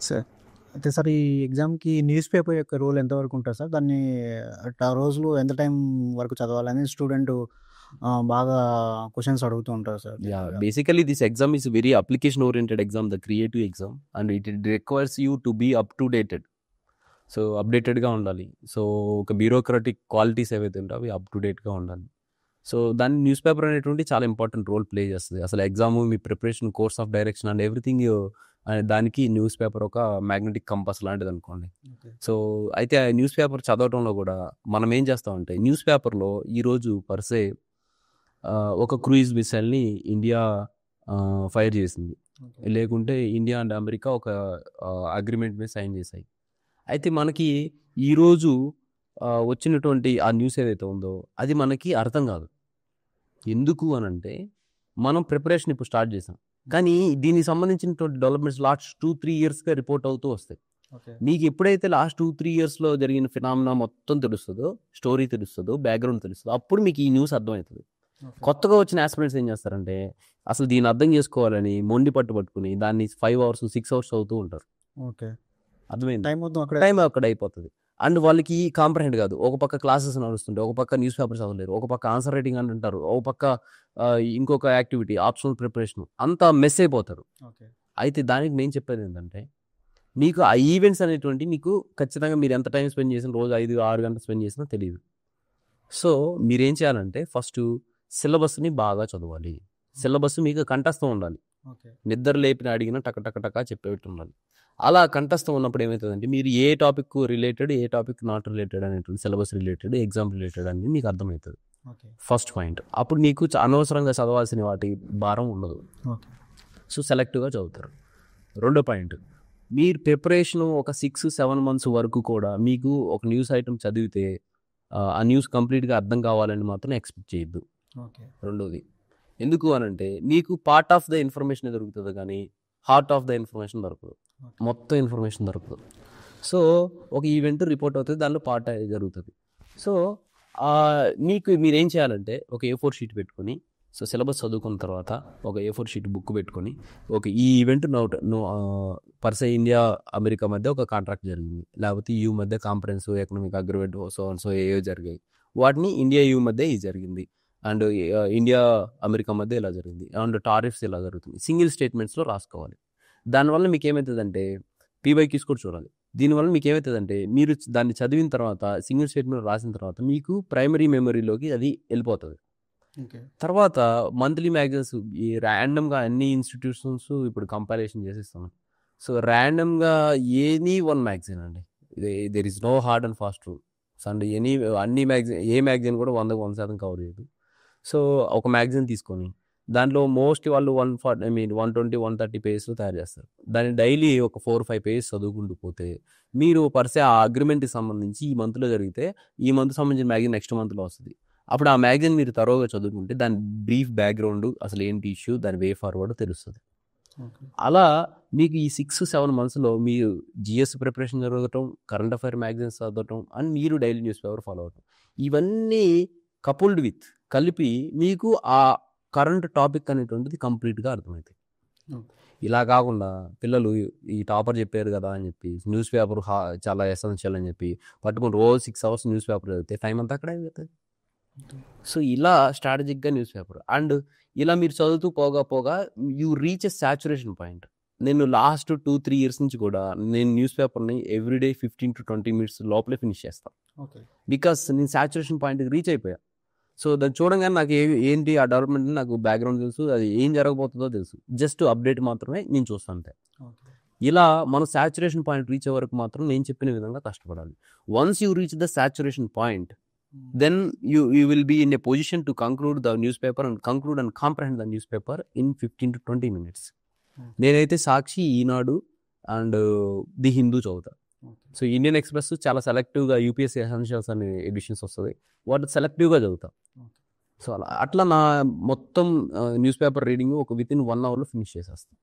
Sir అయితే sir ఈ ఎగ్జామ్‌కి న్యూస్ పేపర్ యొక్క రోల్ ఎంతవరకు ఉంటది సార్? దాన్ని రోజులో ఎంత టైం వరకు చదవాలని స్టూడెంటు బాగా క్వెషన్స్ అడుగుతూ ఉంటారు sir. Yeah, basically this exam is a very application oriented exam, the creative exam, and it requires you to be up to dated. So అప్డేటెడ్గా ఉండాలి. సో ఒక బ్యూరోక్రటిక్ క్వాలిటీస్ ఏవైతే ఉంటాయో అవి అప్ టు డేట్గా ఉండాలి. సో దాన్ని న్యూస్ పేపర్ అనేటువంటి చాలా ఇంపార్టెంట్ రోల్ ప్లే చేస్తుంది. అసలు exam, me preparation, course of direction and everything దానికి న్యూస్ పేపర్ ఒక మ్యాగ్నెటిక్ కంపాస్ లాంటిది అనుకోండి. సో అయితే ఆ న్యూస్ పేపర్ చదవటంలో కూడా మనం ఏం చేస్తామంటే న్యూస్ పేపర్లో ఈరోజు పర్సే ఒక క్రూయిజ్ మిసైల్ని ఇండియా ఫైర్ చేసింది, లేకుంటే ఇండియా అండ్ అమెరికా ఒక అగ్రిమెంట్ మీద సైన్ చేశాయి. అయితే మనకి ఈరోజు వచ్చినటువంటి ఆ న్యూస్ ఏదైతే ఉందో అది మనకి అర్థం కాదు. ఎందుకు అనంటే మనం ప్రిపరేషన్ ఇప్పుడు స్టార్ట్ చేసాం, కానీ దీనికి సంబంధించినటువంటి డెవలప్మెంట్స్ లాస్ట్ 2-3 ఇయర్స్గా రిపోర్ట్ అవుతూ వస్తాయి. మీకు ఎప్పుడైతే లాస్ట్ 2-3 ఇయర్స్లో జరిగిన ఫినామినా మొత్తం తెలుస్తుందో, స్టోరీ తెలుస్తుందో, బ్యాక్గ్రౌండ్ తెలుస్తుందో, అప్పుడు మీకు ఈ న్యూస్ అర్థమవుతుంది. కొత్తగా వచ్చిన ఆస్పిరెంట్స్ ఏం చేస్తారంటే అసలు దీన్ని అర్థం చేసుకోవాలని మొండి పట్టుకుని దాన్ని 5 hours 6 hours అవుతూ ఉంటారు. ఓకే, అర్థమైంది, టైం అక్కడ అయిపోతుంది. అండ్ వాళ్ళకి కాంప్రహెండ్ కాదు. ఒక పక్క క్లాసెస్ నడుస్తుంటే, ఒక పక్క న్యూస్ పేపర్ చదవలేరు, ఒక పక్క ఆన్సర్ రైటింగ్ అని అంటారు, ఒక పక్క ఇంకొక యాక్టివిటీ ఆప్షనల్ ప్రిపరేషన్, అంతా మెస్ అయిపోతారు. అయితే దానికి నేను చెప్పేది ఏంటంటే మీకు ఆ ఈవెంట్స్ అనేటువంటి మీకు ఖచ్చితంగా మీరు ఎంత టైం స్పెండ్ చేసిన, రోజు 5-6 గంటలు స్పెండ్ చేసినా తెలియదు. సో మీరేం చేయాలంటే ఫస్ట్ సిలబస్ని బాగా చదవాలి. సిలబస్ మీకు కంఠస్థం ఉండాలి. నిద్ర లేపిన అడిగినా టక టక టక చెప్పేట్టు ఉండాలి. అలా కంఠస్థం ఉన్నప్పుడు ఏమవుతుందంటే మీరు ఏ టాపిక్ రిలేటెడ్, ఏ టాపిక్ నాట్ రిలేటెడ్ అనేటువంటి, సిలబస్ రిలేటెడ్, ఎగ్జామ్ రిలేటెడ్ అనేది మీకు అర్థమవుతుంది. First point. అప్పుడు నీకు అనవసరంగా చదవాల్సిన వాటి భారం ఉండదు. సో సెలెక్టివ్గా చదువుతారు. రెండో పాయింట్, మీరు ప్రిపరేషన్ ఒక 6-7 months వరకు కూడా మీకు ఒక న్యూస్ ఐటమ్ చదివితే ఆ న్యూస్ కంప్లీట్గా అర్థం కావాలని మాత్రం ఎక్స్పెక్ట్ చేయొద్దు. రెండోది, ఎందుకు అనంటే మీకు పార్ట్ ఆఫ్ ద ఇన్ఫర్మేషన్ దొరుకుతుంది, కానీ హార్ట్ ఆఫ్ ద ఇన్ఫర్మేషన్ దొరకదు, మొత్తం ఇన్ఫర్మేషన్ దొరకదు. సో ఒక ఈవెంట్ రిపోర్ట్ అవుతుంది, దానిలో పార్ట్ జరుగుతుంది. సో మీకు మీరేం చేయాలంటే ఒక A4 షీట్ పెట్టుకొని, సో సిలబస్ చదువుకున్న తర్వాత ఒక A4 షీట్ బుక్ పెట్టుకొని, ఓకే ఈ ఈవెంట్ పర్సే ఇండియా అమెరికా మధ్య ఒక కాంట్రాక్ట్ జరిగింది, లేకపోతే EU మధ్య కాంఫరెన్స్, ఎకనామిక్ అగ్రిమెంట్, సో ఏవో జరిగాయి, వాటిని ఇండియా EU మధ్య ఇది జరిగింది, అండ్ ఇండియా అమెరికా మధ్య ఇలా జరిగింది, అండ్ టారిఫ్స్ ఇలా జరుగుతుంది, సింగిల్ స్టేట్మెంట్స్లో రాసుకోవాలి. దానివల్ల మీకు ఏమవుతుందంటే PYQs కూడా చూడాలి. దీనివల్ల మీకు ఏమవుతుందంటే మీరు దాన్ని చదివిన తర్వాత, సింగిల్ స్టేట్మెంట్ రాసిన తర్వాత మీకు ప్రైమరీ మెమరీలోకి అది వెళ్ళిపోతుంది. తర్వాత మంత్లీ మ్యాగజైన్స్ ఈ ర్యాండమ్గా అన్ని ఇన్స్టిట్యూషన్స్ ఇప్పుడు కంపారిజన్ చేసేస్తున్నాం. సో ర్యాండమ్గా ఎనీ వన్ మ్యాగజైన్ అండి, there is no hard and fast rule. And అన్ని మ్యాగజైన్, ఏ మ్యాగజైన్ కూడా 100% కవర్ చేయదు. సో ఒక మ్యాగజైన్ తీసుకొని దాంట్లో మోస్ట్లీ వాళ్ళు 120-130 పేజెస్లో తయారు చేస్తారు. దాన్ని డైలీ ఒక 4-5 పేజెస్ చదువుకుంటూ పోతే మీరు పర్సే ఆ అగ్రిమెంట్కి సంబంధించి ఈ మంత్లో జరిగితే ఈ మంత్ సంబంధించిన మ్యాగజైన్ నెక్స్ట్ మంత్లో వస్తుంది. అప్పుడు ఆ మ్యాగజైన్ మీరు తరోగా చదువుకుంటే దాని బ్రీఫ్ బ్యాక్గ్రౌండ్, అసలు ఏంటి ఇష్యూ, దాని వే ఫార్వర్డ్ తెలుస్తుంది. అలా మీకు ఈ 6-7 monthsలో మీరు GS ప్రిపరేషన్ జరగటం, కరెంట్ అఫైర్ మ్యాగజైన్స్ చదవటం, అండ్ మీరు డైలీ న్యూస్ పేపర్ ఫాలో అవటం, ఇవన్నీ కపుల్డ్ విత్ కలిపి మీకు ఆ కరెంట్ టాపిక్ అనేటువంటిది కంప్లీట్గా అర్థమవుతాయి. ఇలా కాకుండా పిల్లలు ఈ టాపర్ చెప్పారు కదా అని చెప్పి న్యూస్ పేపర్ చాలా ఎసెన్షియల్ అని చెప్పి పట్టుకుని రోజు 6 hours న్యూస్ పేపర్ చదివితే టైం అంతా అక్కడ అయిపోతుంది. సో ఇలా స్ట్రాటజిక్గా న్యూస్ పేపర్, అండ్ ఇలా మీరు చదువుతూ పోగా you reach a saturation point. నేను లాస్ట్ 2-3 years నుంచి కూడా నేను న్యూస్ పేపర్ని ఎవ్రీడే 15-20 minutes లోపలే ఫినిష్ చేస్తాను. బికాస్ నేను సాచురేషన్ పాయింట్కి రీచ్ అయిపోయా. సో దాన్ని చూడంగానే నాకు ఏంటి ఆ డెవలప్మెంట్, నాకు బ్యాక్గ్రౌండ్ తెలుసు, అది ఏం జరగబోతుందో తెలుసు, జస్ట్ అప్డేట్ మాత్రమే నేను చూస్తాను. ఇలా మనం సాచురేషన్ పాయింట్ రీచ్ అయ్యే వరకు మాత్రం నేను చెప్పిన విధంగా కష్టపడాలి. Once you reach the saturation point, then you will be in a position to conclude the newspaper and conclude and comprehend the newspaper in 15-20 minutes. నేనైతే సాక్షి, ఈనాడు అండ్ ది హిందూ చదువుతా. సో ఇండియన్ ఎక్స్ప్రెస్ చాలా సెలెక్టివ్గా UPSC ఎసెన్షియల్స్ అనే editions వస్తుంది, వాటి సెలెక్టివ్గా చదువుతా. So అట్లా నా మొత్తం న్యూస్ పేపర్ రీడింగ్ ఒక within 1 hourలో ఫినిష్ చేసేస్తాను.